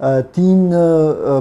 3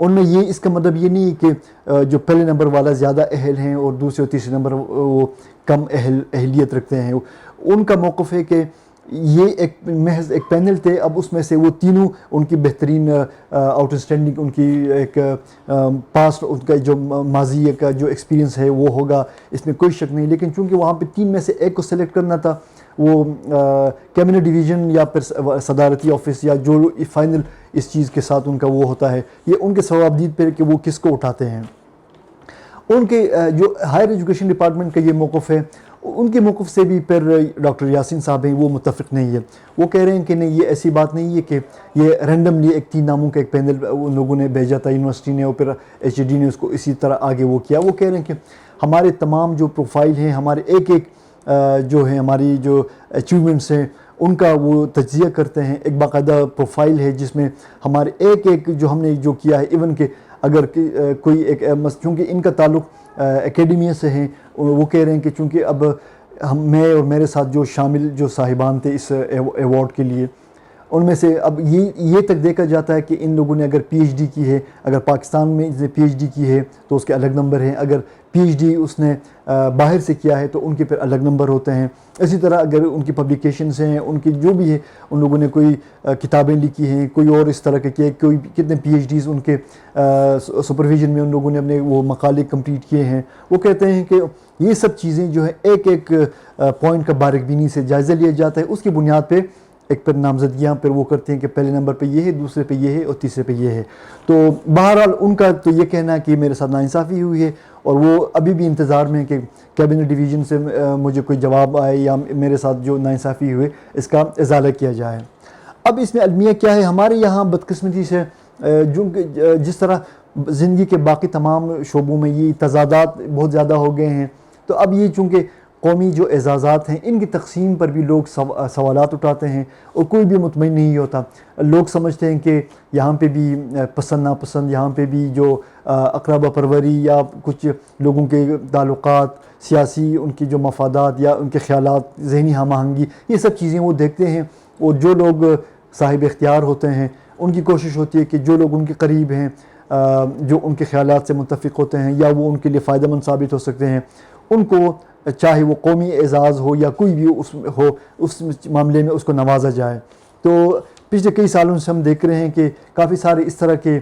ان میں یہ اس کا مطلب یہ نہیں کہ جو پہلے نمبر والا زیادہ اہل ہیں اور دوسرے اور تیسرے نمبر وہ کم اہلیت رکھتے ہیں. ان کا موقف ہے کہ یہ ایک محض ایک پینل تھے, اب اس میں سے وہ تینوں ان کی بہترین آؤٹ اسٹینڈنگ ان کی ایک پاسٹ ان کا جو ماضی کا جو ایکسپیرینس ہے وہ ہوگا, اس میں کوئی شک نہیں. لیکن چونکہ وہاں پہ 3 میں سے ایک کو سلیکٹ کرنا تھا, وہ کیبنٹ ڈویژن یا پھر صدارتی آفس یا جو فائنل اس چیز کے ساتھ ان کا وہ ہوتا ہے, یہ ان کے ثوابدید پہ کہ وہ کس کو اٹھاتے ہیں. ان کے جو ہائر ایجوکیشن ڈپارٹمنٹ کا یہ موقف ہے, ان کے موقف سے بھی پھر ڈاکٹر یاسین صاحب ہیں وہ متفق نہیں ہے. وہ کہہ رہے ہیں کہ نہیں, یہ ایسی بات نہیں ہے کہ یہ رینڈملی ایک 3 ناموں کا ایک پینل ان لوگوں نے بھیجا تھا یونیورسٹی نے اور پھر ایچ ڈی نے اس کو اسی طرح آگے وہ کیا. وہ کہہ رہے ہیں کہ ہمارے تمام جو پروفائل ہیں, ہمارے ایک ایک جو ہے ہماری جو اچیومنٹس ہیں ان کا وہ تجزیہ کرتے ہیں. ایک باقاعدہ پروفائل ہے جس میں ہمارے ایک ایک جو ہم نے جو کیا ہے, ایون کہ اگر کوئی ایک چونکہ ان کا تعلق اکیڈمیا سے ہیں, وہ کہہ رہے ہیں کہ چونکہ اب میں اور میرے ساتھ جو شامل جو صاحبان تھے اس ایوارڈ کے لیے, ان میں سے اب یہ تک دیکھا جاتا ہے کہ ان لوگوں نے اگر پی ایچ ڈی کی ہے, اگر پاکستان میں اس نے پی ایچ ڈی کی ہے تو اس کے الگ نمبر ہیں, اگر پی ایچ ڈی اس نے باہر سے کیا ہے تو ان کے پھر الگ نمبر ہوتے ہیں. اسی طرح اگر ان کی پبلیکیشنز ہیں, ان کی جو بھی ہے, ان لوگوں نے کوئی کتابیں لکھی ہیں, کوئی اور اس طرح کے کیے, کوئی کتنے پی ایچ ڈیز ان کے سپرویژن میں ان لوگوں نے اپنے وہ مقالے کمپلیٹ کیے ہیں. وہ کہتے ہیں کہ یہ سب چیزیں جو ہیں ایک ایک پوائنٹ کا باریک بینی سے جائزہ لیا جاتا ہے, اس کی بنیاد پہ ایک پھر نامزدگیاں پھر وہ کرتے ہیں کہ پہلے نمبر پہ یہ ہے, دوسرے پہ یہ ہے اور تیسرے پہ یہ ہے. تو بہرحال ان کا تو یہ کہنا ہے کہ میرے ساتھ ناانصافی ہوئی ہے اور وہ ابھی بھی انتظار میں ہے کہ کیبنٹ ڈویژن سے مجھے کوئی جواب آئے یا میرے ساتھ جو ناانصافی ہوئے اس کا ازالہ کیا جائے. اب اس میں المیہ کیا ہے, ہمارے یہاں بدقسمتی سے جس طرح زندگی کے باقی تمام شعبوں میں یہ تضادات بہت زیادہ ہو گئے ہیں, تو اب یہ چونکہ قومی جو اعزازات ہیں ان کی تقسیم پر بھی لوگ سوالات اٹھاتے ہیں اور کوئی بھی مطمئن نہیں ہوتا. لوگ سمجھتے ہیں کہ یہاں پہ بھی پسند ناپسند, یہاں پہ بھی جو اقربا پروری یا کچھ لوگوں کے تعلقات سیاسی, ان کی جو مفادات یا ان کے خیالات, ذہنی ہم آہنگی, یہ سب چیزیں وہ دیکھتے ہیں. اور جو لوگ صاحب اختیار ہوتے ہیں ان کی کوشش ہوتی ہے کہ جو لوگ ان کے قریب ہیں, جو ان کے خیالات سے متفق ہوتے ہیں یا وہ ان کے لیے فائدہ مند ثابت ہو سکتے ہیں, ان کو چاہے وہ قومی اعزاز ہو یا کوئی بھی اس معاملے میں اس کو نوازا جائے. تو پچھلے کئی سالوں سے ہم دیکھ رہے ہیں کہ کافی سارے اس طرح کے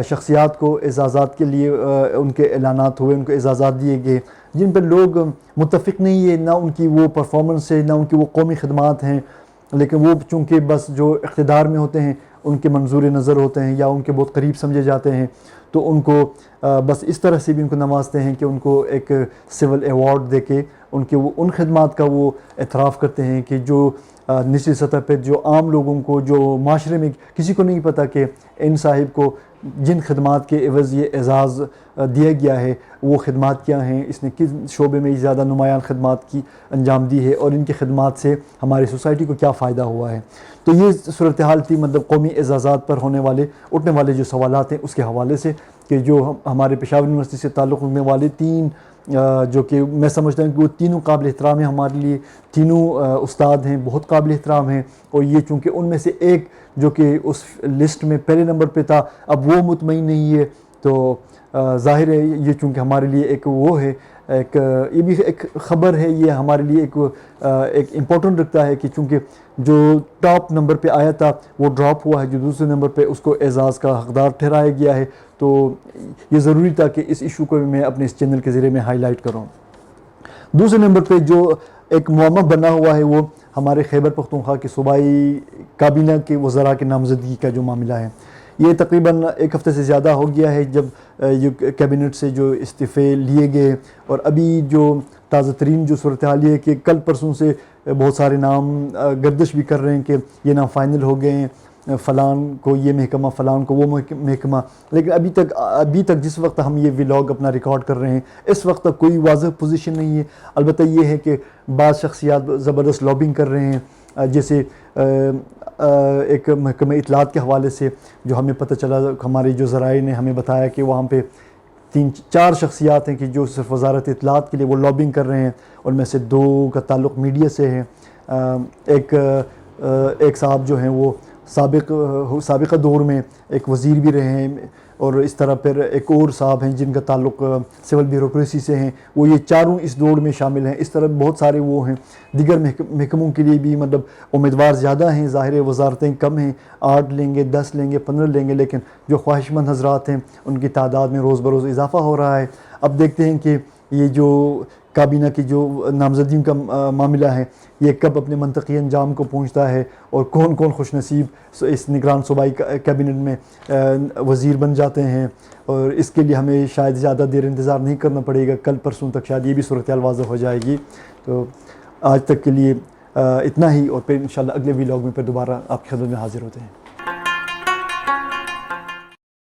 شخصیات کو اعزازات کے لیے ان کے اعلانات ہوئے, ان کو اعزازات دیے گئے جن پر لوگ متفق نہیں ہے, نہ ان کی وہ پرفارمنس ہے, نہ ان کی وہ قومی خدمات ہیں, لیکن وہ چونکہ بس جو اقتدار میں ہوتے ہیں ان کے منظور نظر ہوتے ہیں یا ان کے بہت قریب سمجھے جاتے ہیں, تو ان کو بس اس طرح سے بھی ان کو نوازتے ہیں کہ ان کو ایک سول ایوارڈ دے کے ان کے وہ ان خدمات کا وہ اعتراف کرتے ہیں کہ جو نچلی سطح پہ جو عام لوگوں کو, جو معاشرے میں کسی کو نہیں پتہ کہ ان صاحب کو جن خدمات کے عوض یہ اعزاز دیا گیا ہے وہ خدمات کیا ہیں, اس نے کس شعبے میں زیادہ نمایاں خدمات کی انجام دی ہے اور ان کی خدمات سے ہماری سوسائٹی کو کیا فائدہ ہوا ہے. تو یہ صورتحال تھی مطلب قومی اعزازات پر اٹھنے والے جو سوالات ہیں اس کے حوالے سے, کہ جو ہمارے پشاور یونیورسٹی سے تعلق رکھنے والے 3 جو کہ میں سمجھتا ہوں کہ وہ تینوں قابل احترام ہیں ہمارے لیے, تینوں استاد ہیں, بہت قابل احترام ہیں. اور یہ چونکہ ان میں سے ایک جو کہ اس لسٹ میں پہلے نمبر پہ تھا اب وہ مطمئن نہیں ہے, تو ظاہر ہے یہ چونکہ ہمارے لیے ایک وہ ہے, ایک یہ بھی ایک خبر ہے, یہ ہمارے لیے ایک امپورٹنٹ رکھتا ہے کہ چونکہ جو ٹاپ نمبر پہ آیا تھا وہ ڈراپ ہوا ہے, جو دوسرے نمبر پہ اس کو اعزاز کا حقدار ٹھہرایا گیا ہے. تو یہ ضروری تھا کہ اس ایشو کو میں اپنے اس چینل کے ذریعے میں ہائی لائٹ کروں. دوسرے نمبر پہ جو ایک معمہ بنا ہوا ہے وہ ہمارے خیبر پختونخوا کے صوبائی کابینہ کے وزراء کے نامزدگی کا جو معاملہ ہے. یہ تقریباً 1 ہفتے سے زیادہ ہو گیا ہے جب یہ کیبنٹ سے جو استعفے لیے گئے, اور ابھی جو تازہ ترین جو صورتحال یہ ہے کہ کل پرسوں سے بہت سارے نام گردش بھی کر رہے ہیں کہ یہ نام فائنل ہو گئے ہیں, فلان کو یہ محکمہ, فلان کو وہ محکمہ. لیکن ابھی تک جس وقت ہم یہ ولاگ اپنا ریکارڈ کر رہے ہیں اس وقت تک کوئی واضح پوزیشن نہیں ہے. البتہ یہ ہے کہ بعض شخصیات زبردست لابنگ کر رہے ہیں, جیسے ایک محکمہ اطلاعات کے حوالے سے جو ہمیں پتہ چلا, ہمارے جو ذرائع نے ہمیں بتایا کہ وہاں پہ 3-4 شخصیات ہیں کہ جو صرف وزارت اطلاعات کے لیے وہ لابنگ کر رہے ہیں, اور میں سے 2 کا تعلق میڈیا سے ہے. ایک صاحب جو ہیں وہ سابقہ دور میں ایک وزیر بھی رہے ہیں, اور اس طرح پھر ایک اور صاحب ہیں جن کا تعلق سول بیوروکریسی سے ہیں، وہ یہ چاروں اس دوڑ میں شامل ہیں. اس طرح بہت سارے وہ ہیں. دیگر محکموں کے لیے بھی مطلب امیدوار زیادہ ہیں، ظاہر ہے وزارتیں کم ہیں، 8 لیں گے، 10 لیں گے، 15 لیں گے، لیکن جو خواہش مند حضرات ہیں ان کی تعداد میں روز بروز اضافہ ہو رہا ہے. اب دیکھتے ہیں کہ یہ جو کابینہ کی جو نامزدگیوں کا معاملہ ہے یہ کب اپنے منطقی انجام کو پہنچتا ہے، اور کون کون خوش نصیب اس نگران صوبائی کابینٹ میں وزیر بن جاتے ہیں. اور اس کے لیے ہمیں شاید زیادہ دیر انتظار نہیں کرنا پڑے گا، کل پرسوں تک شاید یہ بھی صورتحال واضح ہو جائے گی. تو آج تک کے لیے اتنا ہی، اور پھر انشاءاللہ اگلے ویلاگ میں پھر دوبارہ آپ کی خدمت میں حاضر ہوتے ہیں.